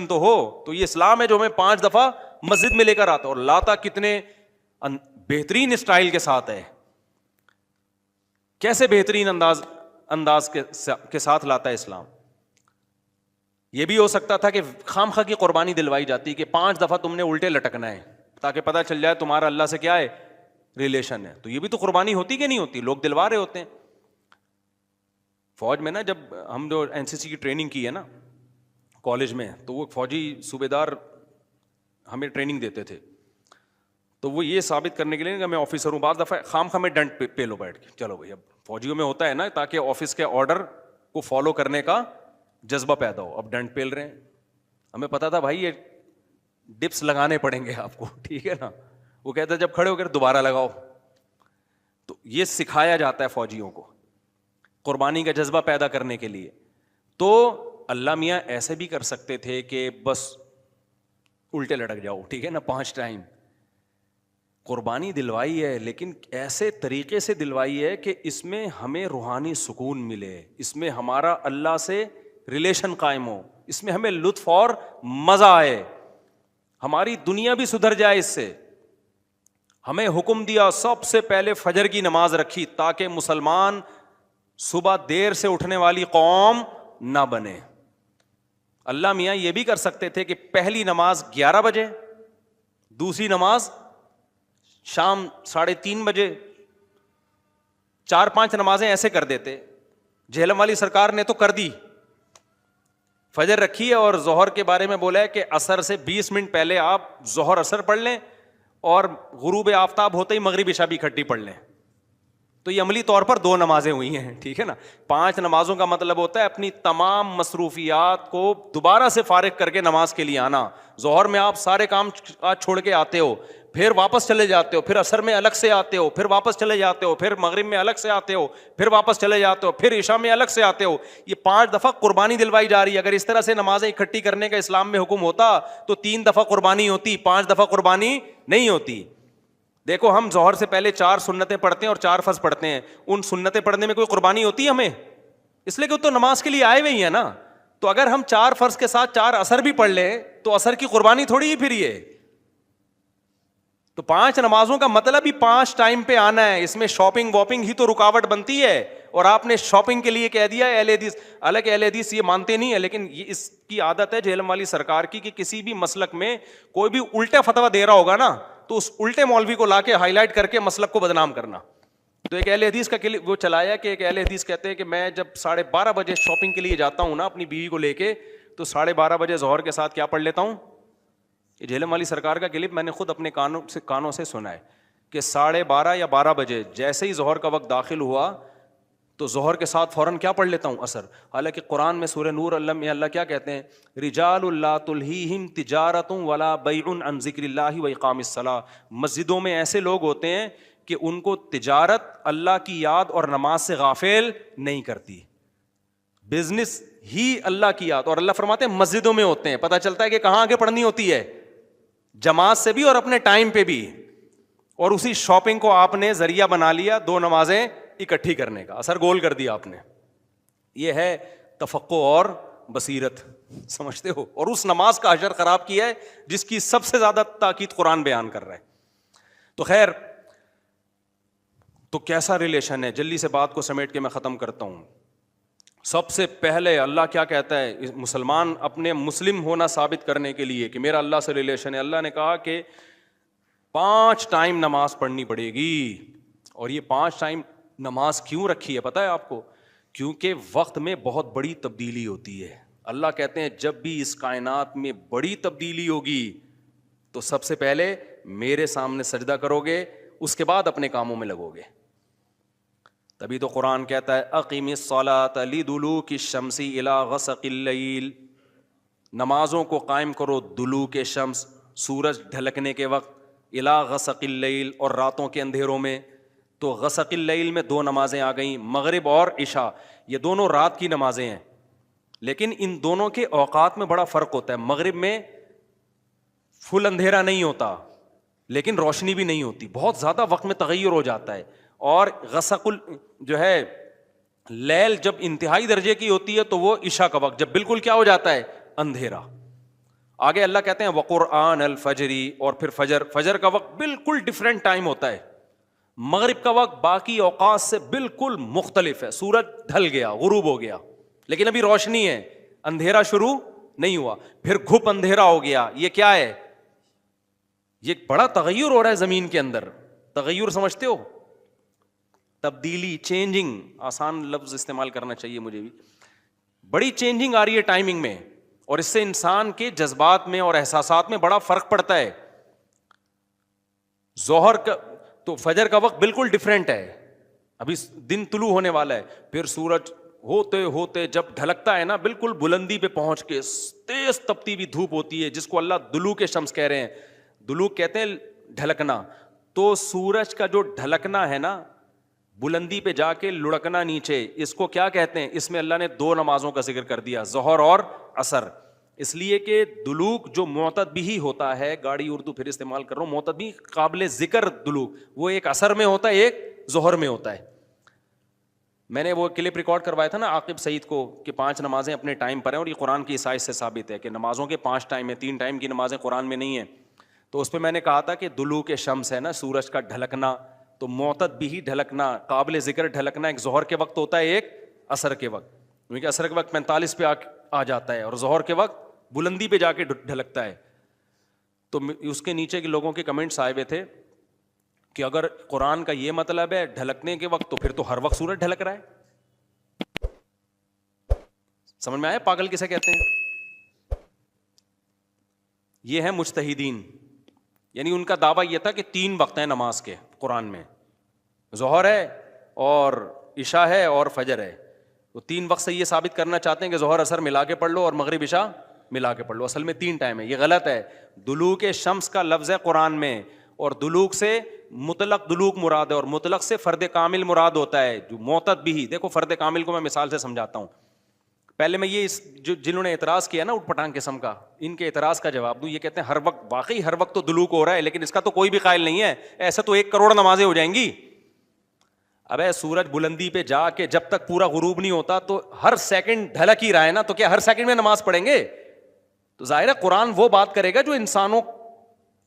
تو ہو تو یہ اسلام ہے جو ہمیں 5 دفعہ مسجد میں لے کر آتا, اور لاتا کتنے بہترین اسٹائل کے ساتھ ہے. کیسے بہترین انداز کے ساتھ لاتا ہے اسلام. یہ بھی ہو سکتا تھا کہ خام خواہ کی قربانی دلوائی جاتی کہ 5 دفعہ تم نے الٹے لٹکنا ہے تاکہ پتہ چل جائے تمہارا اللہ سے کیا ہے, ریلیشن ہے. تو یہ بھی تو قربانی ہوتی کہ نہیں ہوتی, لوگ دلوا رہے ہوتے ہیں. فوج میں نا جب ہم جو این سی سی کی ٹریننگ کی ہے نا کالج میں, تو وہ فوجی صوبے دار ہمیں ٹریننگ دیتے تھے, تو وہ یہ ثابت کرنے کے لیے کہ میں آفیسر ہوں, بعض دفعہ خام خواہ میں ڈنڈ پہ لو بیٹھ کے, چلو بھائی اب فوجیوں میں ہوتا ہے نا تاکہ آفس کے آرڈر کو فالو کرنے کا جذبہ پیدا ہو. اب ڈنڈ پیل رہے ہیں, ہمیں پتا تھا بھائی یہ ڈپس لگانے پڑیں گے آپ کو, ٹھیک ہے نا. وہ کہتا ہے جب کھڑے ہو کر دوبارہ لگاؤ. تو یہ سکھایا جاتا ہے فوجیوں کو قربانی کا جذبہ پیدا کرنے کے لیے. تو اللہ میاں ایسے بھی کر سکتے تھے کہ بس الٹے لٹک جاؤ, ٹھیک ہے نا, 5 ٹائم قربانی دلوائی ہے, لیکن ایسے طریقے سے دلوائی ہے کہ اس میں ہمیں روحانی سکون ملے, اس میں ہمارا اللہ سے ریلیشن قائم ہو, اس میں ہمیں لطف اور مزہ آئے, ہماری دنیا بھی سدھر جائے اس سے. ہمیں حکم دیا سب سے پہلے فجر کی نماز رکھی تاکہ مسلمان صبح دیر سے اٹھنے والی قوم نہ بنے. اللہ میاں یہ بھی کر سکتے تھے کہ پہلی نماز 11 بجے, دوسری نماز شام 3:30 بجے, 4-5 نمازیں ایسے کر دیتے. جہلم والی سرکار نے تو کر دی, فجر رکھی ہے اور ظہر کے بارے میں بولا ہے کہ عصر سے 20 منٹ پہلے آپ ظہر عصر پڑھ لیں اور غروب آفتاب ہوتے ہی مغرب عشاء بھی اکٹھی پڑھ لیں. تو یہ عملی طور پر 2 نمازیں ہوئی ہیں, ٹھیک ہے نا. 5 نمازوں کا مطلب ہوتا ہے اپنی تمام مصروفیات کو دوبارہ سے فارغ کر کے نماز کے لیے آنا. ظہر میں آپ سارے کام چھوڑ کے آتے ہو, پھر واپس چلے جاتے ہو, پھر عصر میں الگ سے آتے ہو, پھر واپس چلے جاتے ہو, پھر مغرب میں الگ سے آتے ہو, پھر واپس چلے جاتے ہو, پھر عشاء میں الگ سے آتے ہو. یہ 5 دفعہ قربانی دلوائی جا رہی ہے. اگر اس طرح سے نمازیں اکٹھی کرنے کا اسلام میں حکم ہوتا تو 3 دفعہ قربانی ہوتی, 5 دفعہ قربانی نہیں ہوتی. دیکھو ہم ظہر سے پہلے 4 سنتیں پڑھتے ہیں اور 4 فرض پڑھتے ہیں. ان سنتیں پڑھنے میں کوئی قربانی ہوتی ہے ہمیں؟ اس لیے کہ تو نماز کے لیے آئے ہوئے ہی ہیں نا. تو اگر ہم 4 فرض کے ساتھ 4 عصر بھی پڑھ لیں تو عصر کی قربانی تھوڑی ہی پھر یہ. تو 5 نمازوں کا مطلب ہی 5 ٹائم پہ آنا ہے. اس میں شاپنگ واپنگ ہی تو رکاوٹ بنتی ہے, اور آپ نے شاپنگ کے لیے کہہ دیا اہل حدیث. حالانکہ اہل حدیث یہ مانتے نہیں ہے, لیکن یہ اس کی عادت ہے جہلم والی سرکار کی کہ کسی بھی مسلک میں کوئی بھی الٹا فتویٰ دے رہا ہوگا نا تو اس الٹے مولوی کو لا کے ہائی لائٹ کر کے مسلک کو بدنام کرنا. تو ایک اہل حدیث کا وہ چلایا کہ ایک اہل حدیث کہتے ہیں کہ میں جب 12:30 بجے شاپنگ کے لیے جاتا ہوں نا اپنی بیوی کو لے کے, تو 12:30 بجے ظہر کے ساتھ کیا پڑھ لیتا ہوں. یہ جہلم والی سرکار کا کلپ میں نے خود اپنے کانوں سے سنا ہے کہ 12:30 یا 12 بجے جیسے ہی ظہر کا وقت داخل ہوا تو ظہر کے ساتھ فوراً کیا پڑھ لیتا ہوں, عصر. حالانکہ قرآن میں سورہ نور اللہ کیا کہتے ہیں, رجال لا تلہیہم تجارت ولا بیع عن ذکر اللہ و اقام الصلاۃ. مسجدوں میں ایسے لوگ ہوتے ہیں کہ ان کو تجارت اللہ کی یاد اور نماز سے غافل نہیں کرتی, بزنس ہی اللہ کی یاد. اور اللہ فرماتے ہیں مسجدوں میں ہوتے ہیں. پتہ چلتا ہے کہ کہاں آگے پڑھنی ہوتی ہے, جماعت سے بھی اور اپنے ٹائم پہ بھی. اور اسی شاپنگ کو آپ نے ذریعہ بنا لیا 2 نمازیں اکٹھی کرنے کا, اثر گول کر دیا آپ نے. یہ ہے تفقع اور بصیرت, سمجھتے ہو. اور اس نماز کا اجر خراب کیا ہے جس کی سب سے زیادہ تاکید قرآن بیان کر رہا ہے. تو خیر, تو کیسا ریلیشن ہے, جلدی سے بات کو سمیٹ کے میں ختم کرتا ہوں. سب سے پہلے اللہ کیا کہتا ہے, مسلمان اپنے مسلم ہونا ثابت کرنے کے لیے کہ میرا اللہ سے ریلیشن ہے, اللہ نے کہا کہ 5 ٹائم نماز پڑھنی پڑے گی. اور یہ 5 ٹائم نماز کیوں رکھی ہے پتہ ہے آپ کو؟ کیونکہ وقت میں بہت بڑی تبدیلی ہوتی ہے. اللہ کہتے ہیں جب بھی اس کائنات میں بڑی تبدیلی ہوگی تو سب سے پہلے میرے سامنے سجدہ کرو گے, اس کے بعد اپنے کاموں میں لگو گے. تبھی تو قرآن کہتا ہے اقیم الصلاۃ لدلوک الشمس الی غسق اللیل, نمازوں کو قائم کرو دلوک شمس, سورج ڈھلکنے کے وقت, الی غسق اللیل, اور راتوں کے اندھیروں میں. تو غسق اللیل میں 2 نمازیں آ گئیں, مغرب اور عشاء. یہ دونوں رات کی نمازیں ہیں, لیکن ان دونوں کے اوقات میں بڑا فرق ہوتا ہے. مغرب میں فل اندھیرا نہیں ہوتا لیکن روشنی بھی نہیں ہوتی, بہت زیادہ وقت میں تغیر ہو جاتا ہے. اور غسق جو ہے لیل جب انتہائی درجے کی ہوتی ہے تو وہ عشاء کا وقت, جب بالکل کیا ہو جاتا ہے, اندھیرا. آگے اللہ کہتے ہیں وقرآن الفجری، اور پھر فجر کا وقت بالکل ڈفرینٹ ٹائم ہوتا ہے، مغرب کا وقت باقی اوقات سے بالکل مختلف ہے، سورج ڈھل گیا، غروب ہو گیا، لیکن ابھی روشنی ہے، اندھیرا شروع نہیں ہوا، پھر گھپ اندھیرا ہو گیا. یہ کیا ہے؟ یہ بڑا تغیر ہو رہا ہے زمین کے اندر. تغیر سمجھتے ہو؟ تبدیلی، چینجنگ، آسان لفظ استعمال کرنا چاہیے مجھے بھی. بڑی چینجنگ آ رہی ہے ٹائمنگ میں، اور اس سے انسان کے جذبات میں اور احساسات میں بڑا فرق پڑتا ہے. ظہر کا تو فجر کا وقت بالکل ڈفرینٹ ہے، ابھی دن طلوع ہونے والا ہے، پھر سورج ہوتے ہوتے جب ڈھلکتا ہے نا، بالکل بلندی پہ پہنچ کے تیز تپتی ہوئی دھوپ ہوتی ہے، جس کو اللہ دلوک شمس کہہ رہے ہیں. دلوک کہتے ہیں ڈھلکنا. تو سورج کا جو ڈھلکنا ہے نا، بلندی پہ جا کے لڑکنا نیچے، اس کو کیا کہتے ہیں؟ اس میں اللہ نے 2 نمازوں کا ذکر کر دیا، ظہر اور عصر. اس لیے کہ دلوک جو معتد بھی ہوتا ہے، گاڑی اردو پھر استعمال کر رہا ہوں، معتد بھی قابل ذکر دلوک، وہ ایک عصر میں ہوتا ہے، ایک ظہر میں ہوتا ہے. میں نے وہ کلپ ریکارڈ کروایا تھا نا عاقب سعید کو، کہ 5 نمازیں اپنے ٹائم پر ہیں، اور یہ قرآن کی عیسائی سے ثابت ہے کہ نمازوں کے 5 ٹائم ہیں، 3 ٹائم کی نمازیں قرآن میں نہیں ہیں. تو اس پہ میں نے کہا تھا کہ دلوک شمس ہے نا، سورج کا ڈھلکنا، تو معتد بھی ڈھلکنا، قابل ذکر ڈھلکنا ایک ظہر کے وقت ہوتا ہے، ایک عصر کے وقت، کیونکہ عصر کے وقت 45 پہ آ جاتا ہے، اور ظہر کے وقت بلندی پہ جا کے ڈھلکتا ہے. تو اس کے نیچے کے لوگوں کے کمنٹس آئے ہوئے تھے کہ اگر قرآن کا یہ مطلب ہے ڈھلکنے کے وقت، تو پھر تو ہر وقت سورج ڈھلک رہا ہے. سمجھ میں آیا پاگل کسے کہتے ہیں؟ یہ ہے مجتہدین، یعنی ان کا دعویٰ یہ تھا کہ 3 وقت ہیں نماز کے قرآن میں، ظہر ہے اور عشاء ہے اور فجر ہے. وہ 3 وقت سے یہ ثابت کرنا چاہتے ہیں کہ ظہر عصر ملا کے پڑھ لو اور مغرب عشاء ملا کے پڑھ لو. اصل میں 3 ٹائم ہے، یہ غلط ہے. دلوک شمس کا لفظ ہے قرآن میں، اور دلوک سے مطلق دلوک مراد ہے، اور مطلق سے فرد کامل مراد ہوتا ہے، جو معتد بھی. دیکھو فرد کامل کو میں مثال سے سمجھاتا ہوں. پہلے میں یہ جنہوں نے اعتراض کیا نا اٹھ پٹانگ قسم کا، ان کے اعتراض کا جواب دوں. یہ کہتے ہیں ہر وقت، واقعی ہر وقت تو دلوک ہو رہا ہے، لیکن اس کا تو کوئی بھی قائل نہیں ہے، ایسا تو 1 کروڑ نمازیں ہو جائیں گی. ابے سورج بلندی پہ جا کے جب تک پورا غروب نہیں ہوتا تو ہر سیکنڈ ڈھلک ہی رہا ہے نا، تو کیا ہر سیکنڈ میں نماز پڑھیں گے؟ تو ظاہر ہے قرآن وہ بات کرے گا جو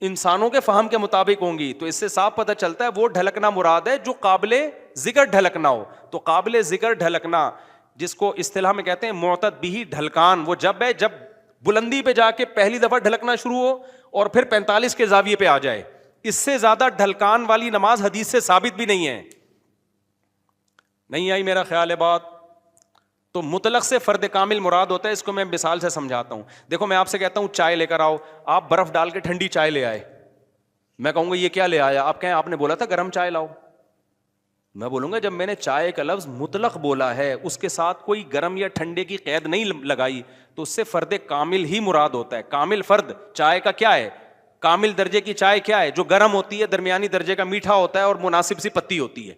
انسانوں کے فہم کے مطابق ہوں گی. تو اس سے صاف پتہ چلتا ہے وہ ڈھلکنا مراد ہے جو قابل ذکر ڈھلکنا ہو. تو قابل ذکر ڈھلکنا، جس کو اصطلاح میں کہتے ہیں معتد بھی ڈھلکان، وہ جب ہے جب بلندی پہ جا کے پہلی دفعہ ڈھلکنا شروع ہو اور پھر 45 کے زاویے پہ آ جائے. اس سے زیادہ ڈھلکان والی نماز حدیث سے ثابت بھی نہیں ہے. نہیں آئی میرا خیال ہے بات؟ تو مطلق سے فرد کامل مراد ہوتا ہے. اس کو میں مثال سے سمجھاتا ہوں. دیکھو میں آپ سے کہتا ہوں چائے لے کر آؤ، آپ برف ڈال کے ٹھنڈی چائے لے آئے، میں کہوں گا یہ کیا لے آیا؟ آپ کہیں آپ نے بولا تھا گرم چائے لاؤ. میں بولوں گا جب میں نے چائے کا لفظ مطلق بولا ہے، اس کے ساتھ کوئی گرم یا ٹھنڈے کی قید نہیں لگائی، تو اس سے فرد کامل ہی مراد ہوتا ہے. کامل فرد چائے کا کیا ہے؟ کامل درجے کی چائے کیا ہے؟ جو گرم ہوتی ہے، درمیانی درجے کا میٹھا ہوتا ہے اور مناسب سی پتی ہوتی ہے.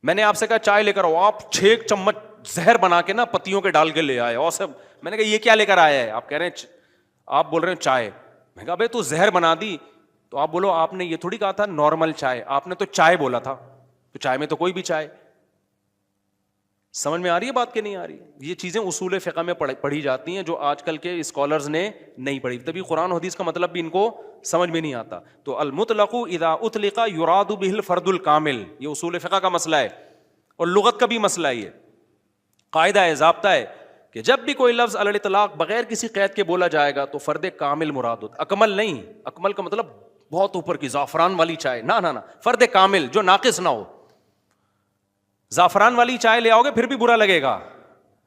میں نے آپ سے کہا چائے لے کر آؤ، آپ 6 چمچ زہر بنا کے نا پتیوں کے ڈال کے لے آئے، اور سب میں نے کہا یہ کیا لے کر آیا ہے؟ آپ کہہ رہے ہیں، آپ بول رہے ہیں چائے. میں کہا بھائی تو زہر بنا دی. تو آپ بولو آپ نے یہ تھوڑی کہا تھا نارمل چائے، آپ نے تو چائے بولا تھا، تو چائے میں تو کوئی بھی چائے. سمجھ میں آ رہی ہے بات کہ نہیں آ رہی؟ یہ چیزیں اصول فقہ میں پڑھی جاتی ہیں جو آج کل کے اسکالرز نے نہیں پڑھی، تبھی قرآن و حدیث کا مطلب بھی ان کو سمجھ میں نہیں آتا. تو المطلق اذا اطلق یراد به الفرد الکامل، یہ اصول فقہ کا مسئلہ ہے اور لغت کا بھی مسئلہ ہے. یہ قاعدہ ہے، ضابطہ ہے کہ جب بھی کوئی لفظ علی الاطلاق بغیر کسی قید کے بولا جائے گا تو فرد کامل مراد ہوتا ہے، اکمل نہیں. اکمل کا مطلب بہت اوپر کی زعفران والی چائے، نہ فرد کامل جو ناقص نہ ہو. زعفران والی چائے لے آؤ گے پھر بھی برا لگے گا.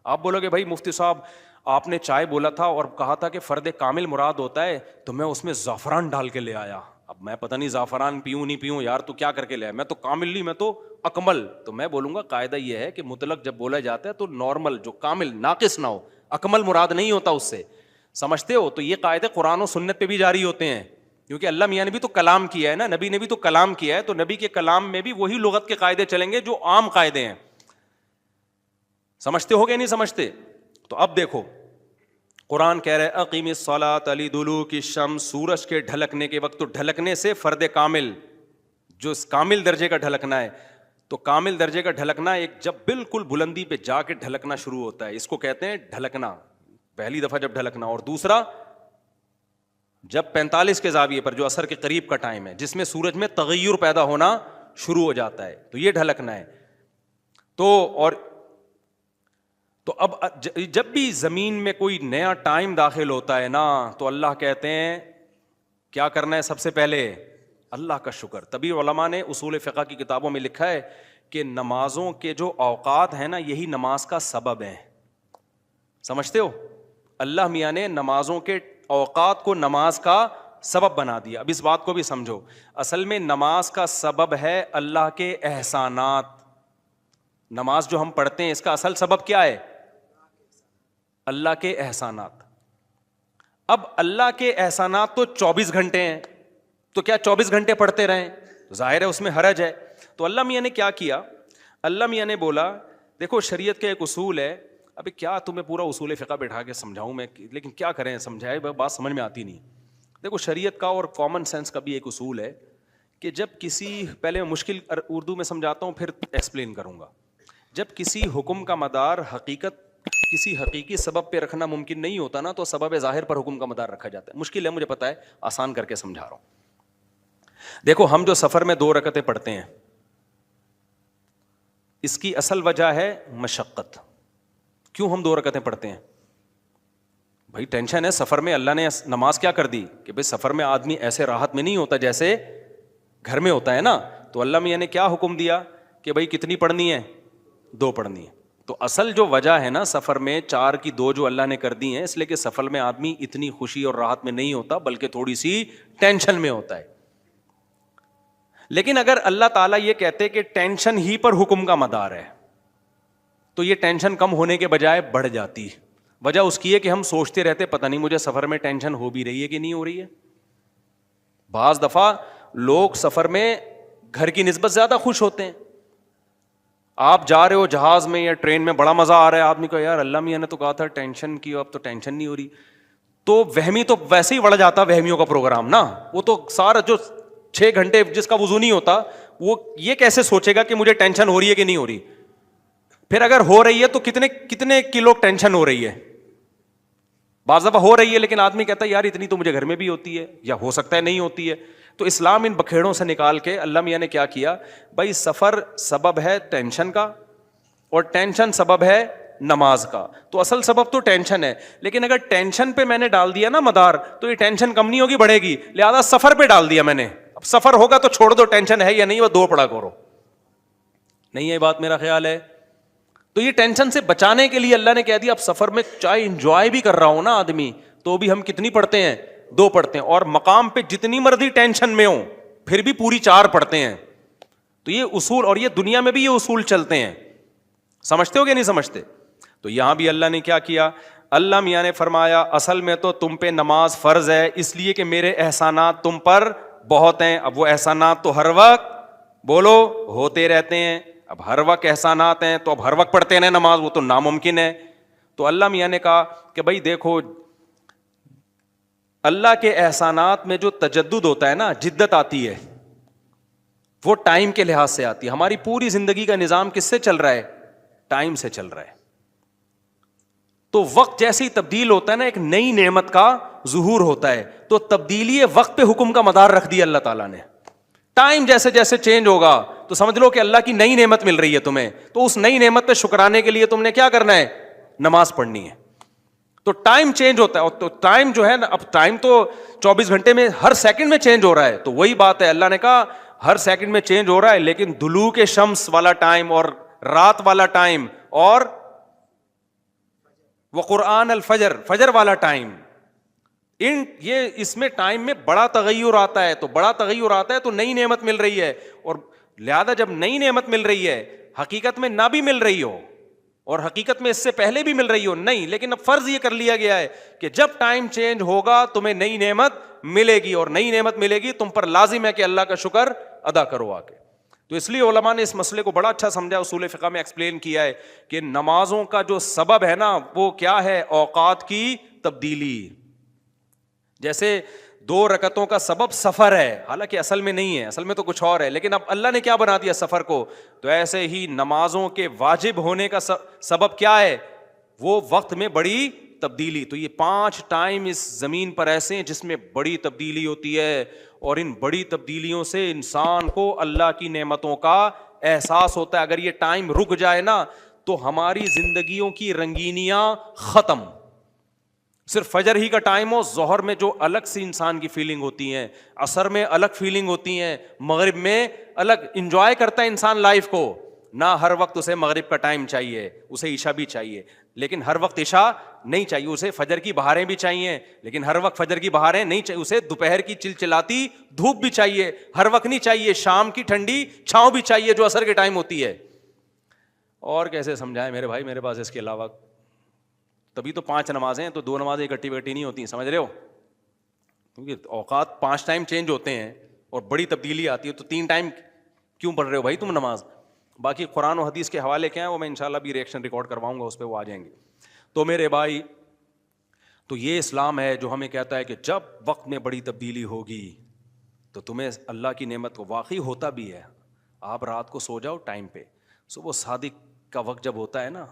آپ بولو گے بھائی مفتی صاحب آپ نے چائے بولا تھا اور کہا تھا کہ فرد کامل مراد ہوتا ہے، تو میں اس میں زعفران ڈال کے لے آیا. اب میں پتہ نہیں زعفران پیوں نہیں پیوں یار، تو کیا کر کے لے آیا؟ میں تو کامل نہیں، میں تو اکمل. تو میں بولوں گا قاعدہ یہ ہے کہ مطلق جب بولا جاتا ہے تو نارمل جو کامل ناقص نہ ہو، اکمل مراد نہیں ہوتا اس سے. سمجھتے ہو؟ تو یہ قاعدے قرآن و سنت پہ بھی جاری ہوتے ہیں، کیونکہ اللہ میاں نے بھی تو کلام کیا ہے نا، نبی نے بھی تو کلام کیا ہے، تو نبی کے کلام میں بھی وہی لغت کے قاعدے چلیں گے جو عام قاعدے ہیں. سمجھتے ہو گے نہیں سمجھتے؟ تو اب دیکھو قرآن کہہ رہے اقیم الصلاۃ لدلوک الشمس، سورج کے ڈھلکنے کے وقت. تو ڈھلکنے سے فرد کامل جو کامل درجے کا ڈھلکنا ہے، تو کامل درجے کا ڈھلکنا ایک جب بالکل بلندی پہ جا کے ڈھلکنا شروع ہوتا ہے، اس کو کہتے ہیں ڈھلکنا، پہلی دفعہ جب ڈھلکنا. اور دوسرا جب 45 کے زاویے پر جو عصر کے قریب کا ٹائم ہے جس میں سورج میں تغیر پیدا ہونا شروع ہو جاتا ہے تو یہ ڈھلکنا ہے. تو اب جب بھی زمین میں کوئی نیا ٹائم داخل ہوتا ہے نا تو اللہ کہتے ہیں کیا کرنا ہے سب سے پہلے اللہ کا شکر. تبھی علماء نے اصول فقہ کی کتابوں میں لکھا ہے کہ نمازوں کے جو اوقات ہیں نا یہی نماز کا سبب ہے. سمجھتے ہو؟ اللہ میاں نے نمازوں کے اوقات کو نماز کا سبب بنا دیا. اب اس بات کو بھی سمجھو, اصل میں نماز کا سبب ہے اللہ کے احسانات. نماز جو ہم پڑھتے ہیں اس کا اصل سبب کیا ہے؟ اللہ کے احسانات. اب اللہ کے احسانات تو 24 گھنٹے ہیں, تو کیا 24 گھنٹے پڑھتے رہیں؟ ظاہر ہے اس میں حرج ہے. تو اللہ میاں نے کیا کیا؟ اللہ میاں نے بولا دیکھو شریعت کا ایک اصول ہے. ابھی کیا تمہیں پورا اصول فقہ بیٹھا کے سمجھاؤں میں, لیکن کیا کریں سمجھائے بات سمجھ میں آتی نہیں. دیکھو شریعت کا اور کامن سینس کا بھی ایک اصول ہے کہ جب کسی, پہلے میں مشکل اردو میں سمجھاتا ہوں پھر ایکسپلین کروں گا. جب کسی حکم کا مدار کسی حقیقی سبب پہ رکھنا ممکن نہیں ہوتا نا تو سبب ظاہر پر حکم کا مدار رکھا جاتا ہے. مشکل ہے مجھے پتا ہے, آسان کر کے سمجھا رہا ہوں. دیکھو ہم جو سفر میں 2 رکعتیں پڑھتے ہیں اس کی اصل وجہ ہے مشقت. کیوں ہم 2 رکعتیں پڑھتے ہیں؟ بھائی ٹینشن ہے سفر میں. اللہ نے نماز کیا کر دی کہ بھائی سفر میں آدمی ایسے راحت میں نہیں ہوتا جیسے گھر میں ہوتا ہے نا. تو اللہ میاں نے کیا حکم دیا کہ بھائی کتنی پڑھنی ہے؟ 2 پڑھنی ہے. تو اصل جو وجہ ہے نا سفر میں 4 کی 2 جو اللہ نے کر دی ہیں اس لیے کہ سفر میں آدمی اتنی خوشی اور راحت میں نہیں ہوتا بلکہ تھوڑی سی ٹینشن میں ہوتا ہے. لیکن اگر اللہ تعالیٰ یہ کہتے کہ ٹینشن ہی پر حکم کا مدار ہے تو یہ ٹینشن کم ہونے کے بجائے بڑھ جاتی. وجہ اس کی ہے کہ ہم سوچتے رہتے پتہ نہیں مجھے سفر میں ٹینشن ہو بھی رہی ہے کہ نہیں ہو رہی ہے. بعض دفعہ لوگ سفر میں گھر کی نسبت زیادہ خوش ہوتے ہیں. آپ جا رہے ہو جہاز میں یا ٹرین میں, بڑا مزہ آ رہا ہے, آدمی کو یار اللہ میاں نے تو کہا تھا ٹینشن کی, اب تو ٹینشن نہیں ہو رہی. تو وہمی تو ویسے ہی بڑھ جاتا وہمیوں کا پروگرام نا. وہ تو سارا جو 6 گھنٹے جس کا وضو نہیں ہوتا وہ یہ کیسے سوچے گا کہ مجھے ٹینشن ہو رہی ہے کہ نہیں ہو رہی. پھر اگر ہو رہی ہے تو کتنے کلو ٹینشن ہو رہی ہے. بعض دفعہ ہو رہی ہے لیکن آدمی کہتا ہے یار اتنی تو مجھے گھر میں بھی ہوتی ہے, یا ہو سکتا ہے نہیں ہوتی ہے. تو اسلام ان بکھیڑوں سے نکال کے اللہ میاں نے کیا کیا, بھائی سفر سبب ہے ٹینشن کا اور ٹینشن سبب ہے نماز کا. تو اصل سبب تو ٹینشن ہے, لیکن اگر ٹینشن پہ میں نے ڈال دیا نا مدار تو یہ ٹینشن کم نہیں ہوگی بڑھے گی. لہذا سفر پہ ڈال دیا میں نے. اب سفر ہوگا تو چھوڑ دو ٹینشن ہے یا نہیں, وہ 2 پڑھا کرو. نہیں ہے بات میرا خیال ہے. تو یہ ٹینشن سے بچانے کے لیے اللہ نے کہہ دیا اب سفر میں چاہے انجوائے بھی کر رہا ہوں نا آدمی تو بھی ہم کتنی پڑھتے ہیں؟ 2 پڑھتے ہیں. اور مقام پہ جتنی مرضی ٹینشن میں ہوں پھر بھی پوری 4 پڑھتے ہیں. تو یہ اصول, اور یہ دنیا میں بھی یہ اصول چلتے ہیں. سمجھتے ہو کہ نہیں سمجھتے؟ تو یہاں بھی اللہ نے کیا کیا, اللہ میاں نے فرمایا اصل میں تو تم پہ نماز فرض ہے اس لیے کہ میرے احسانات تم پر بہت ہیں. اب وہ احسانات تو ہر وقت بولو ہوتے رہتے ہیں. اب ہر وقت احسانات ہیں تو اب ہر وقت پڑھتے ہیں نماز, وہ تو ناممکن ہے. تو اللہ میاں نے کہا کہ بھائی دیکھو اللہ کے احسانات میں جو تجدد ہوتا ہے نا, جدت آتی ہے, وہ ٹائم کے لحاظ سے آتی ہے. ہماری پوری زندگی کا نظام کس سے چل رہا ہے؟ ٹائم سے چل رہا ہے. تو وقت جیسے ہی تبدیل ہوتا ہے نا ایک نئی نعمت کا ظہور ہوتا ہے. تو تبدیلی وقت پہ حکم کا مدار رکھ دیا اللہ تعالیٰ نے. ٹائم جیسے جیسے چینج ہوگا تو سمجھ لو کہ اللہ کی نئی نعمت مل رہی ہے تمہیں, تو اس نئی نعمت پہ شکرانے کے لیے تم نے کیا کرنا ہے؟ نماز پڑھنی ہے. تو ٹائم چینج ہوتا ہے, اور تو ٹائم جو ہے نا, اب ٹائم تو 24 گھنٹے میں ہر سیکنڈ میں چینج ہو رہا ہے. تو وہی بات ہے, اللہ نے کہا ہر سیکنڈ میں چینج ہو رہا ہے, لیکن دلوک شمس والا ٹائم اور رات والا ٹائم اور وقرآن الفجر, فجر والا ٹائم, یہ اس میں ٹائم میں بڑا تغیر آتا ہے. تو بڑا تغیر آتا ہے تو نئی نعمت مل رہی ہے, اور لہذا جب نئی نعمت مل رہی ہے حقیقت میں نہ بھی مل رہی ہو اور حقیقت میں اس سے پہلے بھی مل رہی ہو نہیں, لیکن اب فرض یہ کر لیا گیا ہے کہ جب ٹائم چینج ہوگا تمہیں نئی نعمت ملے گی, اور نئی نعمت ملے گی تم پر لازم ہے کہ اللہ کا شکر ادا کرو آ کے. تو اس لیے علماء نے اس مسئلے کو بڑا اچھا سمجھا, اصول فقہ میں ایکسپلین کیا ہے کہ نمازوں کا جو سبب ہے نا وہ کیا ہے؟ اوقات کی تبدیلی. جیسے 2 رکعتوں کا سبب سفر ہے, حالانکہ اصل میں نہیں ہے, اصل میں تو کچھ اور ہے, لیکن اب اللہ نے کیا بنا دیا سفر کو. تو ایسے ہی نمازوں کے واجب ہونے کا سبب کیا ہے؟ وہ وقت میں بڑی تبدیلی. تو یہ 5 ٹائم اس زمین پر ایسے ہیں جس میں بڑی تبدیلی ہوتی ہے, اور ان بڑی تبدیلیوں سے انسان کو اللہ کی نعمتوں کا احساس ہوتا ہے. اگر یہ ٹائم رک جائے نا تو ہماری زندگیوں کی رنگینیاں ختم. صرف فجر ہی کا ٹائم ہو, ظہر میں جو الگ سی انسان کی فیلنگ ہوتی ہیں, عصر میں الگ فیلنگ ہوتی ہیں, مغرب میں الگ. انجوائے کرتا ہے انسان لائف کو, نہ ہر وقت اسے مغرب کا ٹائم چاہیے, اسے عشاء بھی چاہیے, لیکن ہر وقت عشاء نہیں چاہیے. اسے فجر کی بہاریں بھی چاہیے, لیکن ہر وقت فجر کی بہاریں نہیں چاہیے. اسے دوپہر کی چلچلاتی دھوپ بھی چاہیے, ہر وقت نہیں چاہیے. شام کی ٹھنڈی چھاؤں بھی چاہیے جو عصر کے ٹائم ہوتی ہے. اور کیسے سمجھائیں میرے بھائی, میرے پاس اس کے علاوہ تبھی تو 5 نمازیں ہیں, تو 2 نمازیں اکٹھی بکٹھی نہیں ہوتی, سمجھ رہے ہو, کیونکہ اوقات 5 ٹائم چینج ہوتے ہیں اور بڑی تبدیلی آتی ہے, تو 3 ٹائم کیوں پڑھ رہے ہو بھائی تم نماز. باقی قرآن و حدیث کے حوالے کیا ہیں وہ میں انشاءاللہ بھی ریئیکشن ریکارڈ کرواؤں گا, اس پہ وہ آ جائیں گے. تو میرے بھائی, تو یہ اسلام ہے جو ہمیں کہتا ہے کہ جب وقت میں بڑی تبدیلی ہوگی تو تمہیں اللہ کی نعمت کو واقعی ہوتا بھی ہے. آپ رات کو سو جاؤ ٹائم پہ, صبح صادق کا وقت جب ہوتا ہے نا,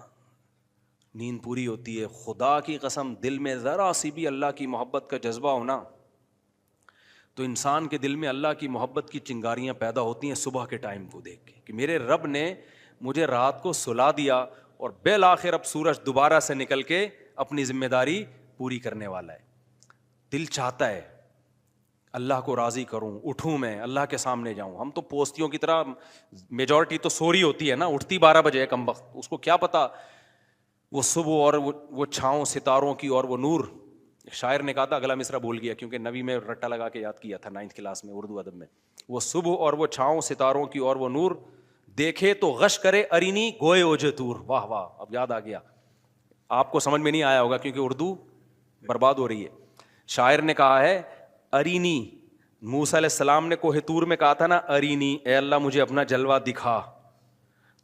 نیند پوری ہوتی ہے, خدا کی قسم دل میں ذرا سی بھی اللہ کی محبت کا جذبہ ہونا تو انسان کے دل میں اللہ کی محبت کی چنگاریاں پیدا ہوتی ہیں صبح کے ٹائم کو دیکھ کے, کہ میرے رب نے مجھے رات کو سلا دیا اور بالآخر اب سورج دوبارہ سے نکل کے اپنی ذمہ داری پوری کرنے والا ہے. دل چاہتا ہے اللہ کو راضی کروں, اٹھوں, میں اللہ کے سامنے جاؤں. ہم تو پوستیوں کی طرح, میجورٹی تو سو رہی ہوتی ہے نا, اٹھتی 12 بجے ہے کم وقت, اس کو کیا پتا وہ صبح اور وہ چھاؤں ستاروں کی اور وہ نور. شاعر نے کہا تھا, اگلا مصرع بھول گیا کیونکہ نبی میں رٹا لگا کے یاد کیا تھا 9th کلاس میں اردو ادب میں. وہ صبح اور وہ چھاؤں ستاروں کی اور وہ نور, دیکھے تو غش کرے ارینی گوئے اوجے تور. واہ واہ, اب یاد آ گیا. آپ کو سمجھ میں نہیں آیا ہوگا کیونکہ اردو برباد ہو رہی ہے. شاعر نے کہا ہے ارینی, موسیٰ علیہ السلام نے کوہ طور میں کہا تھا نا ارینی, اے اللہ مجھے اپنا جلوہ دکھا.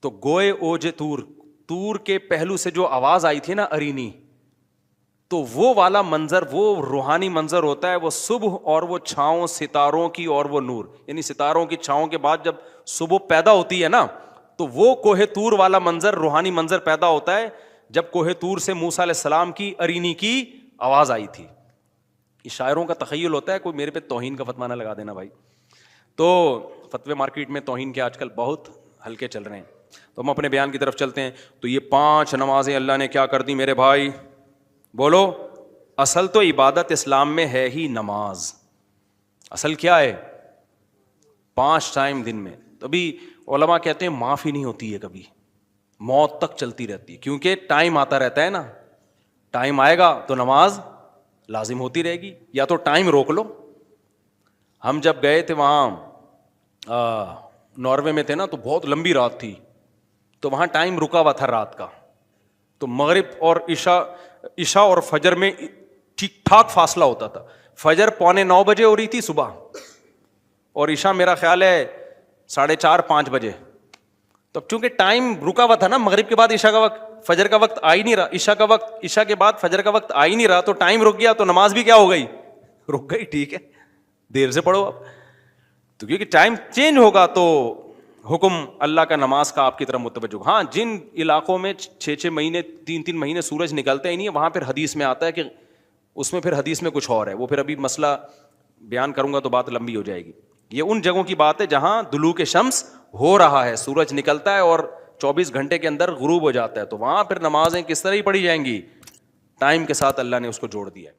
تو گوئے اوجے تور, تور کے پہلو سے جو آواز آئی تھی نا ارینی, تو وہ والا منظر, وہ روحانی منظر ہوتا ہے وہ صبح اور وہ چھاؤں ستاروں کی اور وہ نور. یعنی ستاروں کی چھاؤں کے بعد جب صبح پیدا ہوتی ہے نا تو وہ کوہ طور والا منظر, روحانی منظر پیدا ہوتا ہے جب کوہ طور سے موسیٰ علیہ السلام کی ارینی کی آواز آئی تھی. یہ شاعروں کا تخیل ہوتا ہے, کوئی میرے پہ توہین کا فتویٰ نہ لگا دینا بھائی. تو فتوے مارکیٹ میں توہین کے آج کل بہت ہلکے چل رہے ہیں. تو ہم اپنے بیان کی طرف چلتے ہیں. تو یہ 5 نمازیں اللہ نے کیا کر دی میرے بھائی, بولو. اصل تو عبادت اسلام میں ہے ہی نماز. اصل کیا ہے, 5 ٹائم دن میں. تبھی علماء کہتے ہیں معاف ہی نہیں ہوتی ہے کبھی, موت تک چلتی رہتی ہے, کیونکہ ٹائم آتا رہتا ہے نا. ٹائم آئے گا تو نماز لازم ہوتی رہے گی, یا تو ٹائم روک لو. ہم جب گئے تھے وہاں ناروے میں تھے نا, تو بہت لمبی رات تھی, تو وہاں ٹائم رکا ہوا تھا رات کا. تو مغرب اور عشاء اور فجر میں ٹھیک ٹھاک فاصلہ ہوتا تھا. فجر 8:45 بجے ہو رہی تھی صبح, اور عشاء میرا خیال ہے 4:30-5 بجے. تو چونکہ ٹائم رکا ہوا تھا نا, مغرب کے بعد عشاء کا وقت, فجر کا وقت آ ہی نہیں رہا, عشاء کے بعد فجر کا وقت آ ہی نہیں رہا, تو ٹائم رک گیا, تو نماز بھی کیا ہو گئی, رک گئی. ٹھیک ہے, دیر سے پڑھو اب. تو کیونکہ ٹائم چینج ہوگا تو حکم اللہ کا نماز کا آپ کی طرف متوجہ. ہاں, جن علاقوں میں 6 مہینے 3 مہینے سورج نکلتا ہی نہیں ہے, وہاں پھر حدیث میں آتا ہے کہ اس میں پھر حدیث میں کچھ اور ہے, وہ پھر ابھی مسئلہ بیان کروں گا تو بات لمبی ہو جائے گی. یہ ان جگہوں کی بات ہے جہاں دلوک شمس ہو رہا ہے, سورج نکلتا ہے اور 24 گھنٹے کے اندر غروب ہو جاتا ہے, تو وہاں پھر نمازیں کس طرح ہی پڑھی جائیں گی, ٹائم کے ساتھ اللہ نے اس کو جوڑ دیا ہے.